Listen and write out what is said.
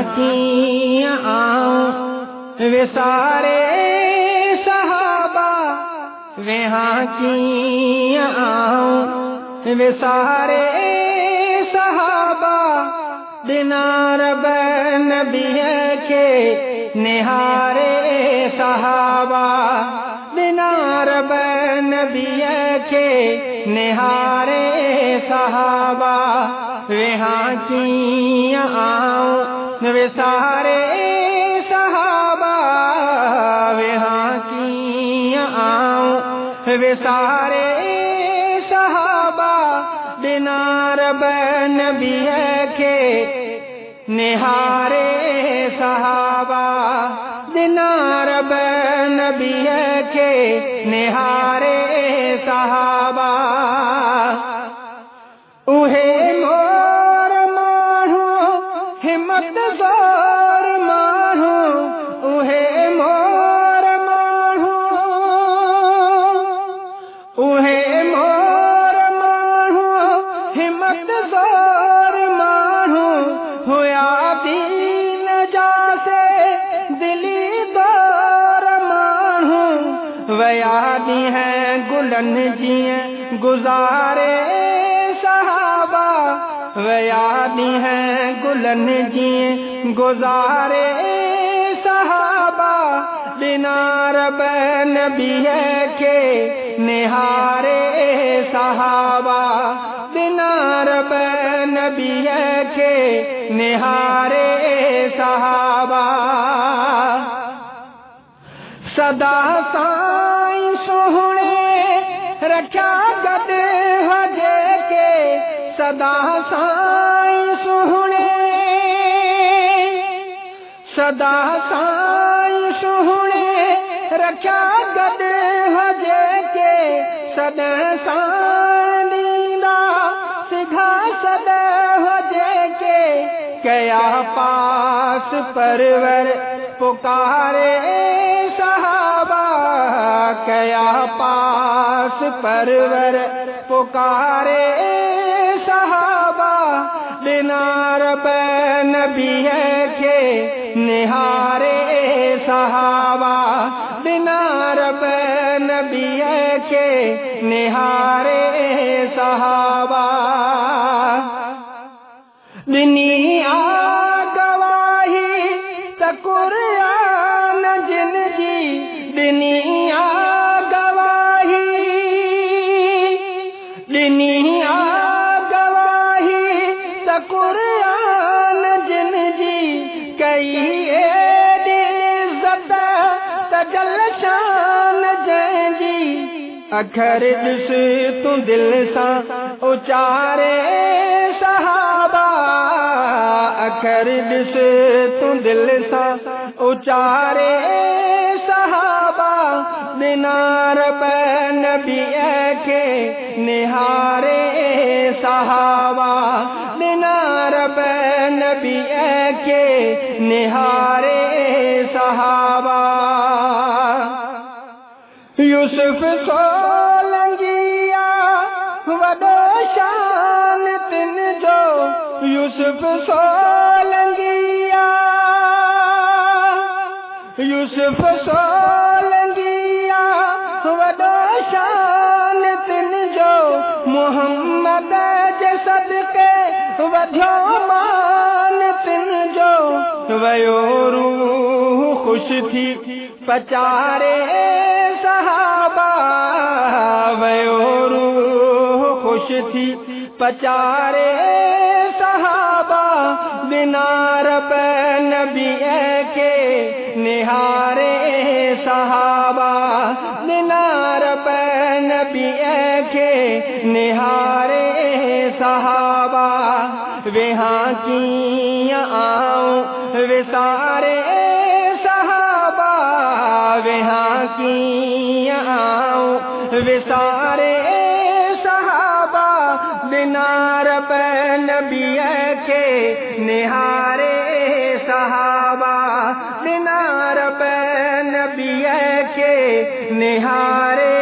की आऊं विसारे सहाबा, वहाँ की आऊं विसारे सहाबा, बिना रब नबी के निहारे सहाबा, बिना रब नबी के निहारे सहाबा, वहाँ की आऊं विसारे सहाबा, वहाँ की आऊं विसारे सहाबा, बिना रब नबी के निहारे सहाबा, बिना रब नबी के निहारे सहाबा। उहे मोर माण्हू हिम्मत ज़ोर माण्हू, उहे मोर माण्हू, उहे मोर माण्हू हिम्मत ज़ोर माण्हू, हुया दीन जा से दिली दौर माण्हू, वया दी है गुलन जीअं गुज़ारे सहाबा, वया दी है गुलन जीअं गुज़ारे सहाबा, बिना रब नबी के निहारे सहाबा, बिना रब नबी के निहारे सहाबा। सदा साईं सोहणे रखा गद हजे के, सदा साईं सोहणे, सदा साईं सोहणे रखा गद हजे के, सदन सां दींदा सिधा सद हजे के, कया पास परवर पुकारे सहाबा, कया पास परवर पुकारे सहाबा, बिना रब नबी के निहारे सहाबा, बिना रब नबी के निहारे सहाबा। दुनिया गवाही त कुरान जिन जी, दुनिया गवाही, दुनिया गवाही त कुरान जिन जी, कई एडी इज़्ज़त त जल शान जंहिंजी, अखर ॾिस तूं दिल सां उचारे सहाबा, अखर ॾिस तूं दिल सां उचारे सहाबा, बिना रब नबी के निहारे सहाबा, बिना रब नबी के निहारे सहाबा। यूसुफ सोलंगिया वॾो शान तिन जो, यूसुफ सोलंगिया, यूसुफ सोलंगिया वॾो शान तिन जो, मुहम्मद जे सदके वधियो मान तिन जो, वयो रूह ख़ुश थी पचारे सहाबा, वयो रूह ख़ुश थी पचारे सहाबा, बिना रब नबी के निहारे सहाबा, बिना रब नबी के निहारे सहाबा, वहाँ की आऊं विसारे सहाबा, वहाँ की आऊं विसारे सहाबा, बिना रब नबी के निहारे सहाबा, बिना रब नबी के निहारे